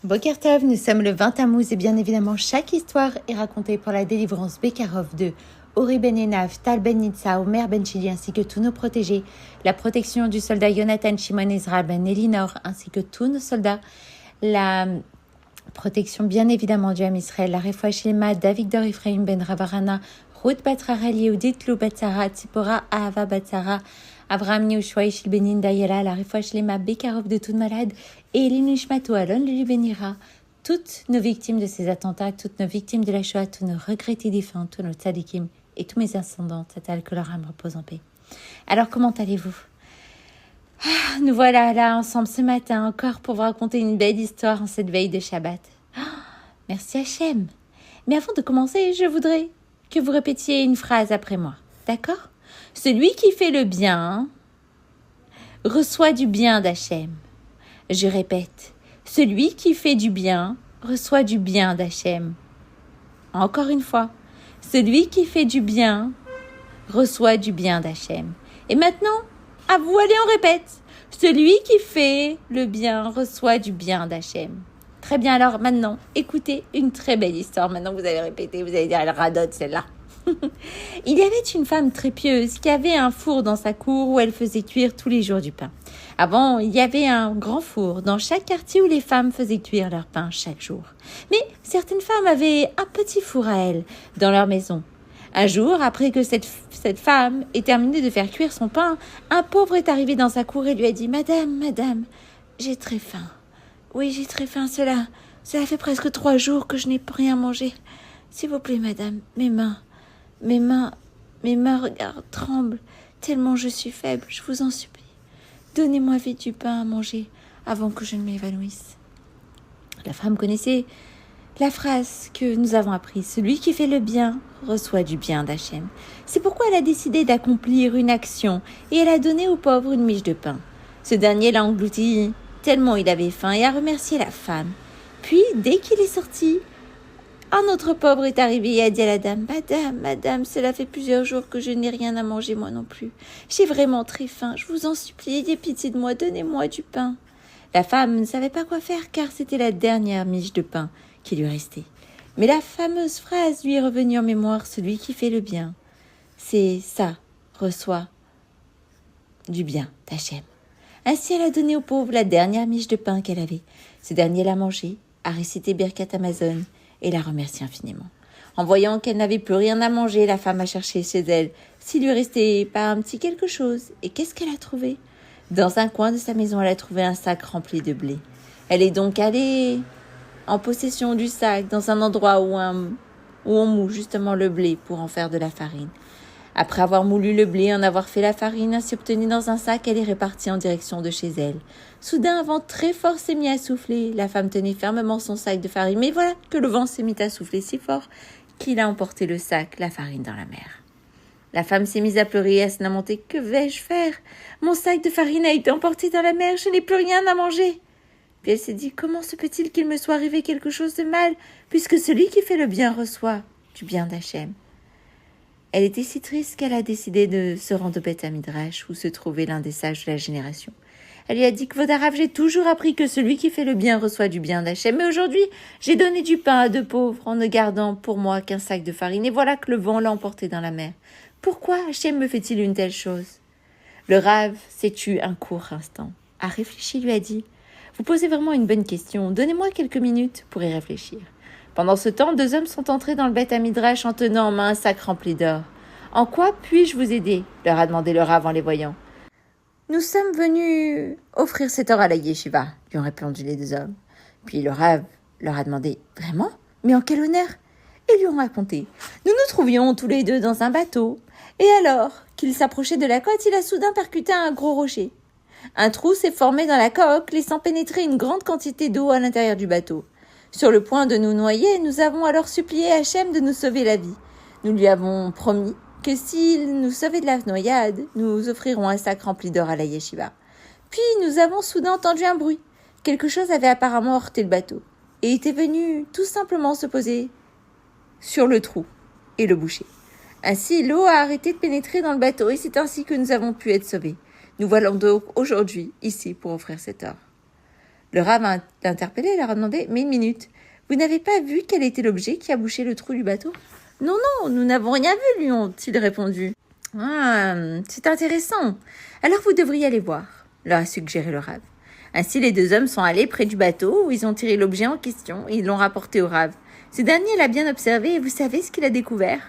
Boker Tov, nous sommes le 20 Tammuz et bien évidemment chaque histoire est racontée pour la délivrance Bekarov de Ori Ben Enav, Tal Ben Nitsa, Omer Ben Chili ainsi que tous nos protégés, la protection du soldat Yonatan Shimon Ezra Ben Elinor ainsi que tous nos soldats, la protection bien évidemment du Ham Israël, la Refoua Shlema, David Dor Ephraim Ben Ravarana, Ruth Batrara Yehudit Lou Batzara, Tzipora Ahava Batzara, Avraham Yehoshua Ishil Benin Dayela, la Refoua Shlema Bekarov de toute malade, et Elinishmato Alon Lulu Benira, toutes nos victimes de ces attentats, toutes nos victimes de la Shoah, tous nos regrettés défunts, tous nos tzadikim et tous mes ascendants, Tatal, que leur âme repose en paix. Alors comment allez-vous? Nous voilà là ensemble ce matin encore pour vous raconter une belle histoire en cette veille de Shabbat. Merci Hachem. Mais avant de commencer, je voudrais que vous répétiez une phrase après moi. D'accord? Celui qui fait le bien reçoit du bien d'Hachem. Je répète, celui qui fait du bien reçoit du bien d'Hachem. Encore une fois, celui qui fait du bien reçoit du bien d'Hachem. Et maintenant, à vous, allez, on répète. Celui qui fait le bien reçoit du bien d'Hachem. Très bien, alors maintenant, écoutez une très belle histoire. Maintenant que vous avez répété, vous allez dire, elle radote celle-là. Il y avait une femme très pieuse qui avait un four dans sa cour où elle faisait cuire tous les jours du pain. Avant, il y avait un grand four dans chaque quartier où les femmes faisaient cuire leur pain chaque jour. Mais certaines femmes avaient un petit four à elles dans leur maison. Un jour, après que cette femme ait terminé de faire cuire son pain, un pauvre est arrivé dans sa cour et lui a dit « Madame, j'ai très faim. Oui, j'ai très faim, cela fait presque 3 jours que je n'ai rien mangé. S'il vous plaît, madame, mes mains, regarde, tremblent, tellement je suis faible, je vous en supplie. Donnez-moi vite du pain à manger avant que je ne m'évanouisse. » La femme connaissait la phrase que nous avons apprise, celui qui fait le bien reçoit du bien d'Hachem. C'est pourquoi elle a décidé d'accomplir une action et elle a donné au pauvre une miche de pain. Ce dernier l'a englouti tellement il avait faim et a remercié la femme. Puis, dès qu'il est sorti, un autre pauvre est arrivé et a dit à la dame « Madame, cela fait plusieurs jours que je n'ai rien à manger moi non plus. J'ai vraiment très faim, je vous en supplie, ayez pitié de moi, donnez-moi du pain. » La femme ne savait pas quoi faire car c'était la dernière miche de pain qui lui restait. Mais la fameuse phrase lui est revenue en mémoire, celui qui fait le bien. C'est ça, reçoit du bien d'Hachem. Ainsi, elle a donné au pauvre la dernière miche de pain qu'elle avait. Ce dernier l'a mangé, a récité Birkat Amazon et l'a remercié infiniment. En voyant qu'elle n'avait plus rien à manger, la femme a cherché chez elle s'il lui restait pas un petit quelque chose. Et qu'est-ce qu'elle a trouvé? Dans un coin de sa maison, elle a trouvé un sac rempli de blé. Elle est donc allée en possession du sac dans un endroit où on moud justement le blé pour en faire de la farine. Après avoir moulu le blé, en avoir fait la farine, ainsi obtenue dans un sac, elle est repartie en direction de chez elle. Soudain, un vent très fort s'est mis à souffler. La femme tenait fermement son sac de farine, mais voilà que le vent s'est mis à souffler si fort qu'il a emporté le sac, la farine dans la mer. La femme s'est mise à pleurer et à se lamenter. « Que vais-je faire? Mon sac de farine a été emporté dans la mer, je n'ai plus rien à manger. » Puis elle s'est dit, comment se peut-il qu'il me soit arrivé quelque chose de mal, puisque celui qui fait le bien reçoit du bien d'Hachem. Elle était si triste qu'elle a décidé de se rendre au Beth Midrash, où se trouvait l'un des sages de la génération. Elle lui a dit, Kvodarav, j'ai toujours appris que celui qui fait le bien reçoit du bien d'Hachem, mais aujourd'hui, j'ai donné du pain à 2 pauvres en ne gardant pour moi qu'un sac de farine, et voilà que le vent l'a emporté dans la mer. Pourquoi Hachem me fait-il une telle chose? Le Rav s'est tu un court instant, a réfléchi, lui a dit, vous posez vraiment une bonne question. Donnez-moi quelques minutes pour y réfléchir. Pendant ce temps, 2 hommes sont entrés dans le Beth Midrash en tenant en main un sac rempli d'or. En quoi puis-je vous aider? Leur a demandé le Rav en les voyant. Nous sommes venus offrir cet or à la yeshiva, lui ont répondu les 2 hommes. Puis le Rav leur a demandé, vraiment? Mais en quel honneur? Et lui ont raconté. Nous nous trouvions tous les 2 dans un bateau. Et alors qu'il s'approchait de la côte, il a soudain percuté un gros rocher. Un trou s'est formé dans la coque, laissant pénétrer une grande quantité d'eau à l'intérieur du bateau. Sur le point de nous noyer, nous avons alors supplié Hachem de nous sauver la vie. Nous lui avons promis que s'il nous sauvait de la noyade, nous offrirons un sac rempli d'or à la yeshiva. Puis nous avons soudain entendu un bruit. Quelque chose avait apparemment heurté le bateau et était venu tout simplement se poser sur le trou et le boucher. Ainsi, l'eau a arrêté de pénétrer dans le bateau et c'est ainsi que nous avons pu être sauvés. Nous voilà donc aujourd'hui ici pour offrir cet or. Le Rav a interpellé et leur a demandé « Mais une minute, vous n'avez pas vu quel était l'objet qui a bouché le trou du bateau ?»« Non, non, nous n'avons rien vu, lui ont-ils répondu. »« Ah, c'est intéressant. Alors vous devriez aller voir, » leur a suggéré le Rav. Ainsi, les deux hommes sont allés près du bateau où ils ont tiré l'objet en question et ils l'ont rapporté au Rav. Ce dernier l'a bien observé et vous savez ce qu'il a découvert ?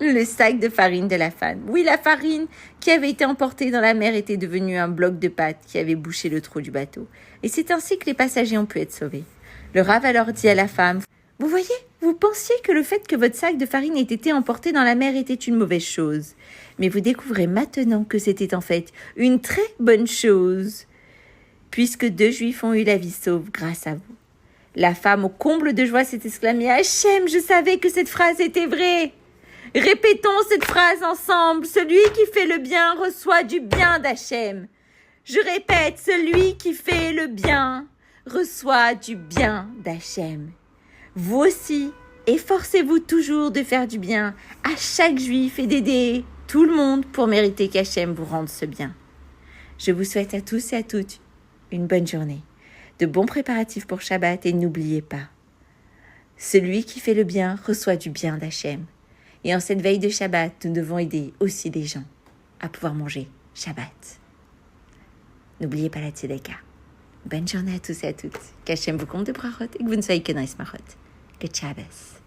Le sac de farine de la femme. Oui, la farine qui avait été emportée dans la mer était devenue un bloc de pâte qui avait bouché le trou du bateau. Et c'est ainsi que les passagers ont pu être sauvés. Le Rav alors dit à la femme, « Vous voyez, vous pensiez que le fait que votre sac de farine ait été emporté dans la mer était une mauvaise chose. Mais vous découvrez maintenant que c'était en fait une très bonne chose, puisque 2 Juifs ont eu la vie sauve grâce à vous. » La femme, au comble de joie, s'est exclamée, « Hachem, je savais que cette phrase était vraie. » Répétons cette phrase ensemble. Celui qui fait le bien reçoit du bien d'Hachem. Je répète, celui qui fait le bien reçoit du bien d'Hachem. Vous aussi, efforcez-vous toujours de faire du bien à chaque juif et d'aider tout le monde pour mériter qu'Hachem vous rende ce bien. Je vous souhaite à tous et à toutes une bonne journée, de bons préparatifs pour Shabbat et n'oubliez pas, celui qui fait le bien reçoit du bien d'Hachem. Et en cette veille de Shabbat, nous devons aider aussi les gens à pouvoir manger Shabbat. N'oubliez pas la tzedaka. Bonne journée à tous et à toutes. Qu'Hachem vous compte de brachot et que vous ne soyez que dans les smachot. Que Shabbos.